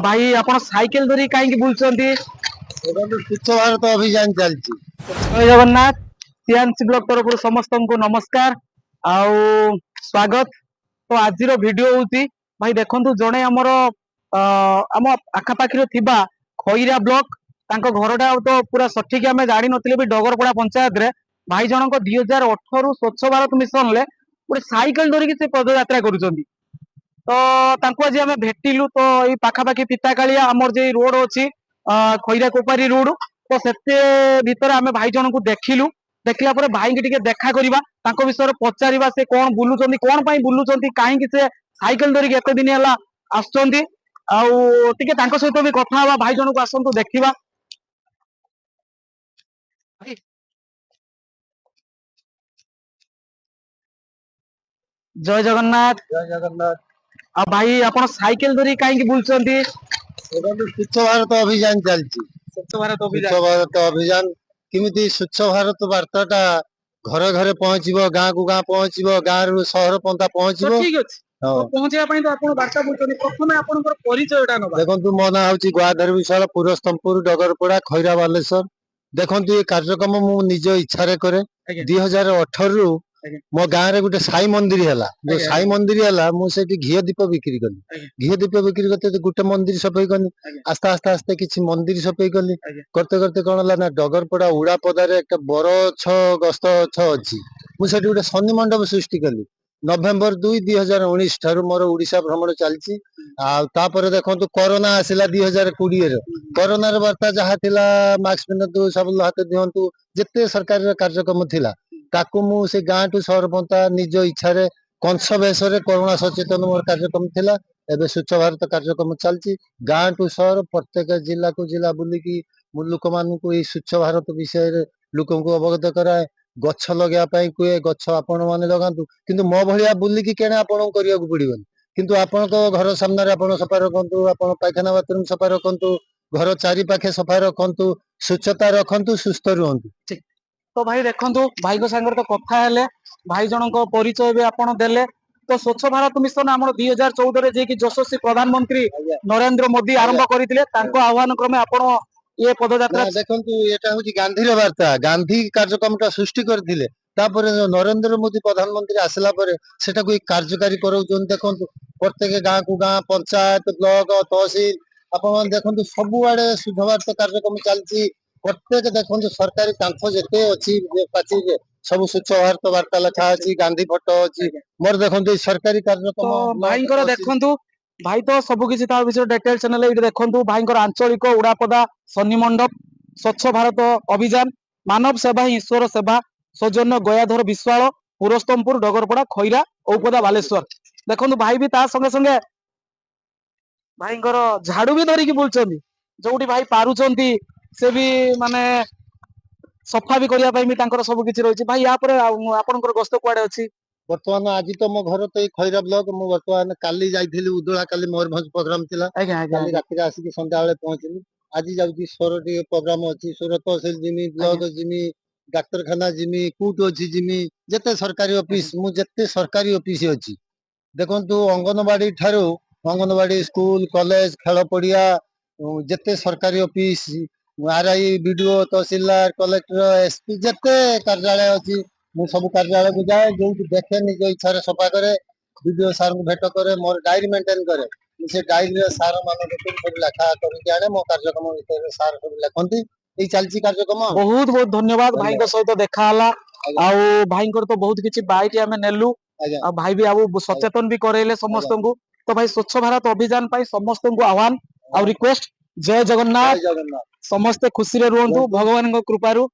भाई आपण साइकेल धरी कहीं बुलचंती स्वच्छ भारत अभियान चलती। जय जगन्नाथ टीएनसी ब्लॉग तरफ समस्त को नमस्कार आउ स्वागत। तो आज वीडियो होती भाई देखंतु जणे हमर आम आखापाखी थिबा खईरा ब्लॉक तांको घरटा तो पूरा सठिक आम जानी नथिले भी डगरपड़ा पंचायत रे भाई जनक 2018 स्वच्छ भारत मिशन ले गोटे साइकेल धरिकी से पदयात्रा करूछंती। तो तांको आज आम भेटिलु तो ये पाखापाखी पिताकालिया आमर जे रोड अच्छी खईरा कोपारी रोड तो से भितर आम भाई जन को देखिलु। देखला पर भाई की देखा करबा तांको विषय पचारिबा से कौन बुलुचंती कौन पई बुलुचंती काहेकि से साइकेल धरिक एक दिन हला आछंती आउ टिके तांको सहित भी कथा हवा। भाई जन को आसंतु देखिबा। जय जगन्नाथ। जय जगन्नाथ। आ भाई आपण साइकेल धरी काहेकि बुलचंती स्वच्छ भारत अभियान चलती। स्वच्छ भारत स्वच्छ अभियान भारत अभियान किमिति स्वच्छ भारत वार्ताटा घरे घरे पहुंचबो गाँ को गाँ पहुंचबो गाँ रु शहर पंता तो पहुंचबो। ठीक अछि तो पहुंचेया पई तो आपण वार्ता बुलचंती प्रथमे आपनकर परिचयटा नबा। देखंतु मो ना होची गुआधर विशाल पुरस्तमपुर डगरपड़ा खैरा बालेश्वर। देखंतु ये कार्यक्रम मु निज इच्छा रे करे 2018 रु मो गाँ रे गुटे साई मंदिर हला जो साई मंदिर हला मु सेठी घियो दीप बिक्री कली। घियो दीप बिक्री करते गुटे मंदिर सफाई कनी आस्ते आस्ते आस्ते किछि मंदिर सफाई कली करते करते कोन हला ना डगरपड़ा उड़ापदा रे एक बरो छ गस्त छ अछि मु सेठी गुटे शनि मंडप सृष्टि कली। नवेम्बर 2 2019 ठारू मोर ओडिशा भ्रमण चलची। आ तापर देखंतु कोरोना आसिला 2020 रे कोरोना रे वार्ता जहा थिला मास्क पिनतु सब हाथ दियंतु जेते सरकार रे कार्यक्रम थिला ताकू मु से गाँ टू शहर पंता निज इच्छा रे कंस बेसरे कोरोना सचेतन मोर कार्यक्रम थिला। एबे स्वच्छ भारत कार्यक्रम चलची गाँ टू शहर प्रत्येक जिला को जिला बुलिकी मु लोक मान को ई स्वच्छ भारत विषय रे लोकन को अवगत कराए। गछ लगे कुए गछ आपण माने लगातु किंतु मो भलिया बुलिकी केने आपण करिया को पड़िबनी किंतु आपण तो घर सामने रे आपण सफा रखंतु आपण पायखाना बाथरूम सफा रखंतु घर चारि पाखे सफा रखंतु स्वच्छता रखंतु सुस्थ रहंतु। तो भाई देखंतु भाई को संगर तो कथा हेले भाई जनक परिचय भी आपण देले। तो स्वच्छ भारत मिशन हमर 2014 रे जे कि यशस्वी प्रधानमंत्री नरेंद्र मोदी आरंभ करथिले तांको आह्वान क्रमे आपण ये पदयात्रा देखंतु एटा होची गांधी रे वार्ता गांधी कार्यक्रम टा सृष्टि करथिले तापर नरेंद्र मोदी प्रधानमंत्री आसला परे सेटा को कार्यकारी करौचन। देखंतु प्रत्येक गाँ को गाँ पंचायत ब्लॉक तहसील आपण देखंतु सब आड़े शुद्ध भारत कार्यक्रम चलची। प्रत्येक देखंतु सरकारी कांथ जेते अछि पाची सब स्वच्छ भारत वार्ता लिखा अछि गांधी फोटो अछि मोर देखंतु सरकारी कार्यक्रम तो भाई को देखंतु भाई तो सब किसी ता विषय डिटेल चैनल ये देखंतु भाई को आंचलिक उड़ापदा शनि मंडप स्वच्छ भारत अभियान मानव सेवा ही ईश्वर सेवा सौजन्य गयाधर विश्वाल पुरस्तमपुर डगरपड़ा खईरा औपदा बालेश्वर। देखंतु भाई भी ता संगे संगे भाई झाड़ू भी धरिकी बुलचंती जोटी भाई पारुचंती से भी माने सफा भी करिया पई भी तांकर सब किछि रहिछि। भाई या पर आपनकर गस्त कुआडे अछि वर्तमान आज तो मो घर तो खैरा ब्लॉक मु वर्तमान काली जाइथिली उदुळा काली मयूरभंज प्रोग्राम थिला काली रात्रि आसिकी संध्या बेले पहुंचली। आज जाउची सोरटी प्रोग्राम अछि सोर तहसील जिमी ब्लॉक जिमी डाक्तरखाना जिमी कूट अछि जिमी जेते सरकारी ऑफिस मु जेते सरकारी ऑफिस अछि देखंतु अंगनवाड़ी ठारू अंगनवाड़ी स्कूल कॉलेज खेल पड़िया जेते सरकारी ऑफिस आरआई बीडीओ तहसीलदार कलेक्टर एसपी जेते कार्यालय अछि मु सब कार्यालय को जाए जो देखे निज इच्छा रे सफा करे बीडीओ सार को भेट करे मोर डायरी मेंटेन करे से डायरी रे सार मान सब लेखा करके आने मो कार्यक्रम विषय रे सार सब लेखंती ए चलची कार्यक्रम। बहुत बहुत धन्यवाद भाई को सहित देखा हला आउ भाई को तो बहुत किछि बाइट हमें नेलु आ भाई भी आउ सचेतन भी करेले समस्त को। तो भाई स्वच्छ भारत अभियान पाई समस्त को आह्वान आ रिक्वेस्ट जय जगन्नाथ समस्त खुशी रे रुहंतु भगवान को कृपारू।